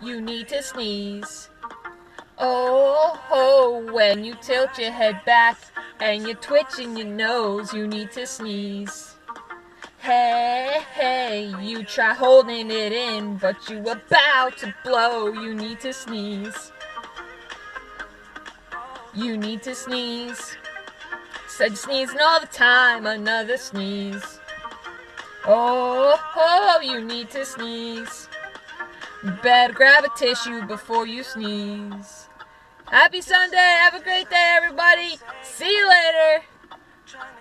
you need to sneeze. Oh, when you tilt your head back and you're twitching your nose, you need to sneeze. Hey, you try holding it in, but you about to blow, you need to sneeze. You need to sneeze. Said you're sneezing all the time, another sneeze. Oh, you need to sneeze. Better grab a tissue before you sneeze. Happy Sunday, have a great day everybody. See you later.